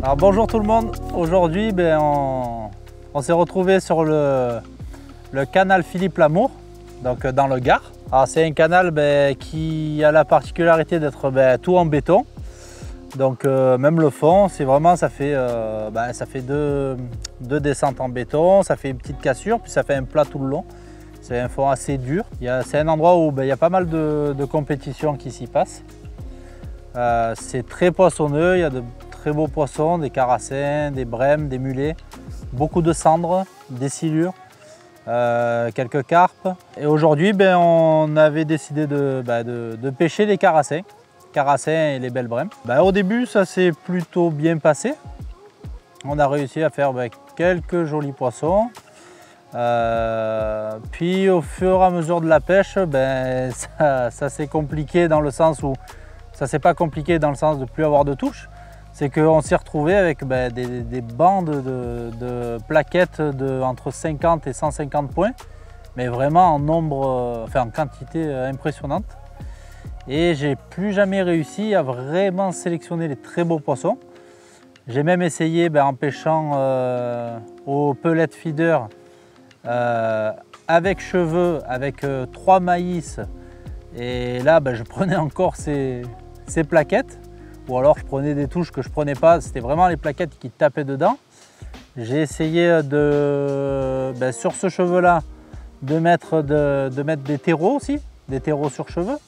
Alors bonjour tout le monde, aujourd'hui on s'est retrouvé sur le canal Philippe Lamour, donc dans le Gard. C'est un canal qui a la particularité d'être tout en béton, donc même le fond, c'est vraiment ça fait deux descentes en béton, ça fait une petite cassure, puis ça fait un plat tout le long. C'est un fond assez dur. C'est un endroit où il y a pas mal de compétitions qui s'y passent. C'est très poissonneux, il y a de très beaux poissons, des carassins, des brèmes, des mulets, beaucoup de cendres, des silures, quelques carpes. Et aujourd'hui, on avait décidé de pêcher les carassins et les belles brèmes. Au début, ça s'est plutôt bien passé. On a réussi à faire quelques jolis poissons. Puis au fur et à mesure de la pêche, ça s'est compliqué dans le sens où ça s'est pas compliqué dans le sens de plus avoir de touches. C'est qu'on s'est retrouvé avec des bandes de plaquettes entre 50 et 150 points, mais vraiment en nombre, en quantité impressionnante. Et j'ai plus jamais réussi à vraiment sélectionner les très beaux poissons. J'ai même essayé en pêchant au pellet feeder avec cheveux, avec 3 maïs. Et là, je prenais encore ces plaquettes. Ou alors je prenais des touches que je prenais pas, c'était vraiment les plaquettes qui tapaient dedans. J'ai essayé sur ce cheveu-là de mettre des terreaux aussi, des terreaux sur cheveux.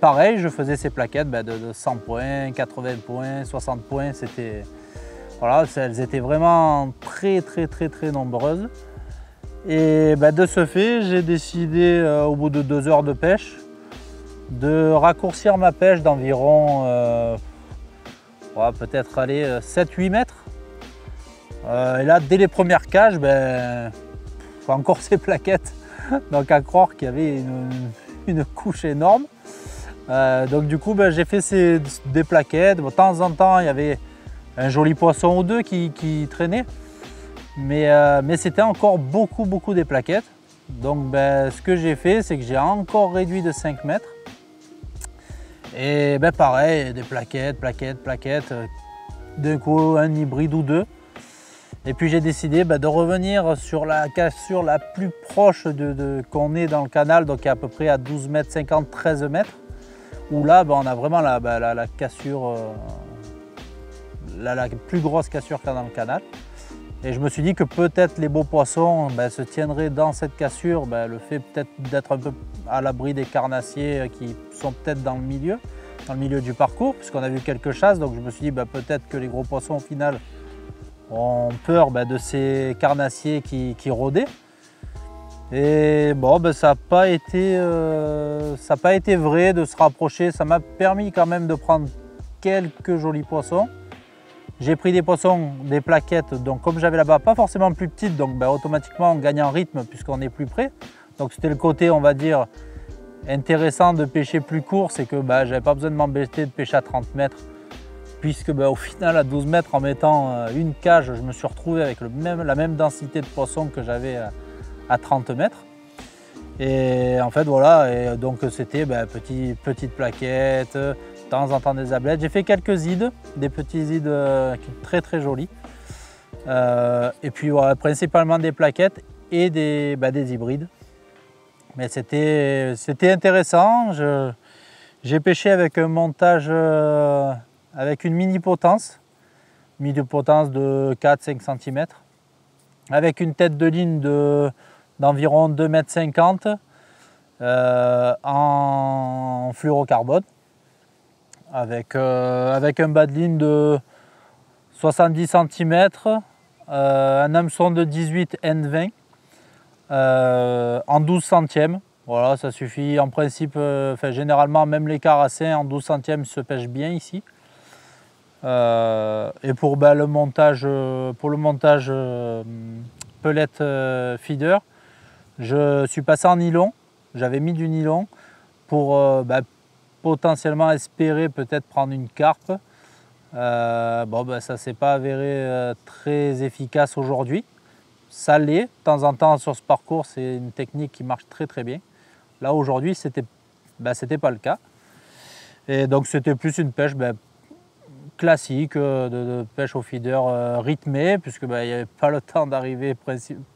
Pareil, je faisais ces plaquettes de 100 points, 80 points, 60 points. Voilà, elles étaient vraiment très nombreuses. Et de ce fait, j'ai décidé au bout de 2 heures de pêche de raccourcir ma pêche d'environ peut-être 7-8 mètres. Et là, dès les premières cages, encore ces plaquettes. Donc à croire qu'il y avait une couche énorme. Donc du coup, j'ai fait des plaquettes. De temps en temps, il y avait un joli poisson ou deux qui traînait. Mais c'était encore beaucoup des plaquettes. Donc ce que j'ai fait, c'est que j'ai encore réduit de 5 mètres. Et pareil, des plaquettes, d'un coup un hybride ou deux. Et puis j'ai décidé de revenir sur la cassure la plus proche qu'on est dans le canal, donc à peu près à 12 mètres 50, 13 mètres. Où là, on a vraiment la cassure, la plus grosse cassure qu'il y a dans le canal. Et je me suis dit que peut-être les beaux poissons se tiendraient dans cette cassure, le fait peut-être d'être un peu à l'abri des carnassiers qui sont peut-être dans le milieu du parcours, puisqu'on a vu quelques chasses. Donc je me suis dit peut-être que les gros poissons au final ont peur de ces carnassiers qui rôdaient. Et ça n'a pas été vrai de se rapprocher. Ça m'a permis quand même de prendre quelques jolis poissons. J'ai pris des poissons, des plaquettes, donc comme j'avais là-bas, pas forcément plus petites, donc automatiquement on gagne en rythme puisqu'on est plus près. Donc c'était le côté, on va dire, intéressant de pêcher plus court, c'est que j'avais pas besoin de m'embêter de pêcher à 30 mètres, puisque au final à 12 mètres, en mettant une cage, je me suis retrouvé avec la même densité de poissons que j'avais à 30 mètres. Et en fait voilà, et donc c'était petites plaquettes, de temps en temps des ablettes. J'ai fait quelques ides, des petits ides très jolis. Et puis voilà, principalement des plaquettes et des hybrides. Mais c'était intéressant. J'ai pêché avec un montage avec une mini potence de 4-5 cm, avec une tête de ligne d'environ 2,50 m en fluorocarbone, avec un bas de ligne de 70 cm, un hameçon de 18 N20 en 12 centièmes. Voilà, ça suffit en principe. Généralement, même les carassins en 12 centièmes se pêchent bien ici. Et pour le montage, pellet feeder, je suis passé en nylon. J'avais mis du nylon pour potentiellement espérer peut-être prendre une carpe. Ça ne s'est pas avéré très efficace aujourd'hui. Ça l'est, de temps en temps sur ce parcours, c'est une technique qui marche très très bien. Là aujourd'hui, c'était pas le cas. Et donc c'était plus une pêche classique, de pêche au feeder rythmée, puisque il n'y avait pas le temps d'arriver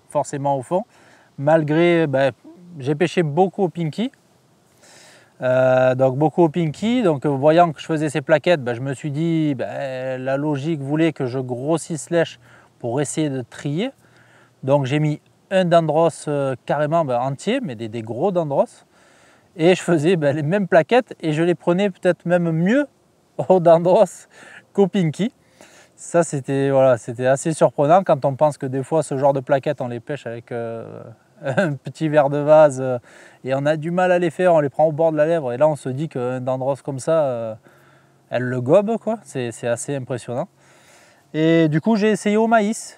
forcément au fond. Malgré, j'ai pêché beaucoup au pinky. Donc voyant que je faisais ces plaquettes, je me suis dit, la logique voulait que je grossisse lèche pour essayer de trier. Donc j'ai mis un dendros carrément entier, mais des gros dendros. Et je faisais les mêmes plaquettes et je les prenais peut-être même mieux au dendros qu'au pinky. Ça c'était assez surprenant quand on pense que des fois ce genre de plaquettes on les pêche avec un petit verre de vase et on a du mal à les faire, on les prend au bord de la lèvre et là on se dit qu'un dendros comme ça, elle le gobe quoi, c'est assez impressionnant. Et du coup j'ai essayé au maïs,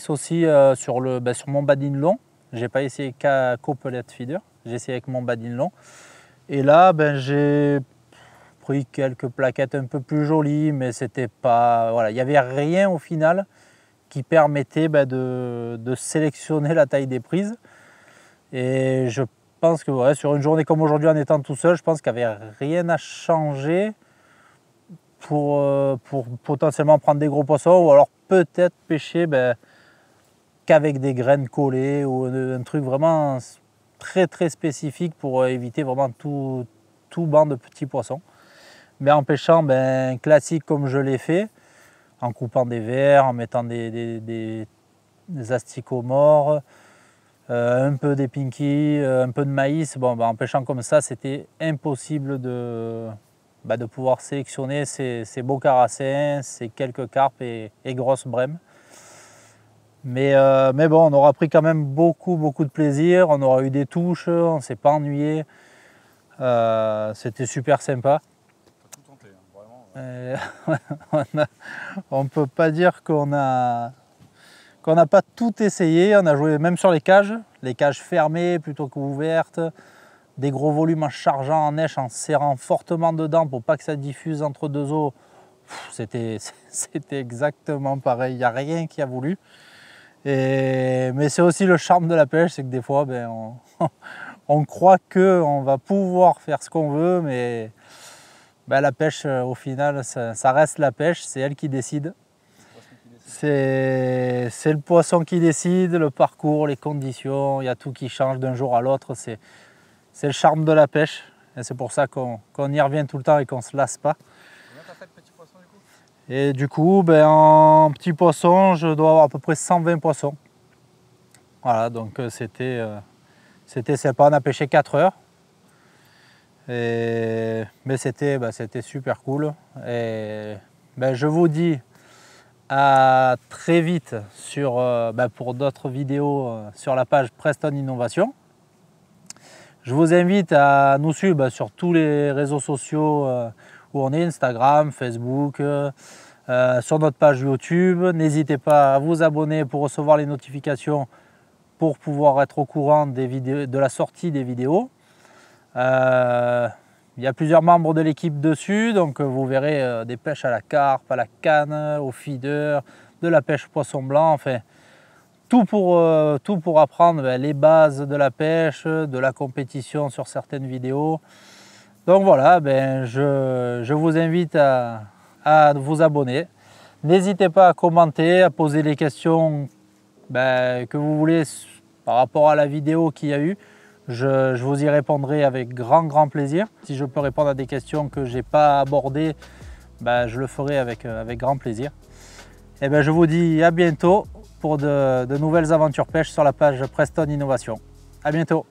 aussi sur mon badine long. J'ai pas essayé qu'au pellet feeder, j'ai essayé avec mon badine long. Et là j'ai pris quelques plaquettes un peu plus jolies, mais c'était pas, il n'y avait rien au final qui permettait de sélectionner la taille des prises. Et je pense que sur une journée comme aujourd'hui en étant tout seul, je pense qu'il n'y avait rien à changer pour potentiellement prendre des gros poissons ou alors peut-être pêcher qu'avec des graines collées ou un truc vraiment très très spécifique pour éviter vraiment tout banc de petits poissons. Mais en pêchant classique comme je l'ai fait, en coupant des vers, en mettant des asticots morts, un peu des pinky, un peu de maïs. En pêchant comme ça, c'était impossible de pouvoir sélectionner ces beaux carassins, ces quelques carpes et grosses brèmes. Mais on aura pris quand même beaucoup de plaisir, on aura eu des touches, on ne s'est pas ennuyé. C'était super sympa. On ne peut pas dire qu'on n'a pas tout essayé. On a joué même sur les cages fermées plutôt qu'ouvertes, des gros volumes en chargeant en neige, en serrant fortement dedans pour pas que ça diffuse entre deux eaux. C'était exactement pareil, il n'y a rien qui a voulu. Mais c'est aussi le charme de la pêche, c'est que des fois on croit qu'on va pouvoir faire ce qu'on veut, mais la pêche, au final, ça reste la pêche, c'est elle qui décide. C'est le poisson qui décide, le parcours, les conditions, il y a tout qui change d'un jour à l'autre. C'est le charme de la pêche. Et c'est pour ça qu'on y revient tout le temps et qu'on ne se lasse pas. Combien t'as fait de petits poissons du coup ? Et du coup, en petits poissons, je dois avoir à peu près 120 poissons. Voilà, donc c'était sympa. On a pêché 4 heures. Mais c'était super cool. Et je vous dis à très vite pour d'autres vidéos sur la page Preston Innovation. Je vous invite à nous suivre sur tous les réseaux sociaux où on est, Instagram, Facebook, sur notre page YouTube. N'hésitez pas à vous abonner pour recevoir les notifications pour pouvoir être au courant de la sortie des vidéos. Il y a plusieurs membres de l'équipe dessus, donc vous verrez des pêches à la carpe, à la canne, au feeder, de la pêche poisson blanc, enfin tout pour apprendre les bases de la pêche, de la compétition sur certaines vidéos. Donc voilà, je vous invite à vous abonner. N'hésitez pas à commenter, à poser les questions que vous voulez par rapport à la vidéo qu'il y a eu. Je vous y répondrai avec grand plaisir. Si je peux répondre à des questions que je n'ai pas abordées, je le ferai avec grand plaisir. Et je vous dis à bientôt pour de nouvelles aventures pêche sur la page Preston Innovation. À bientôt.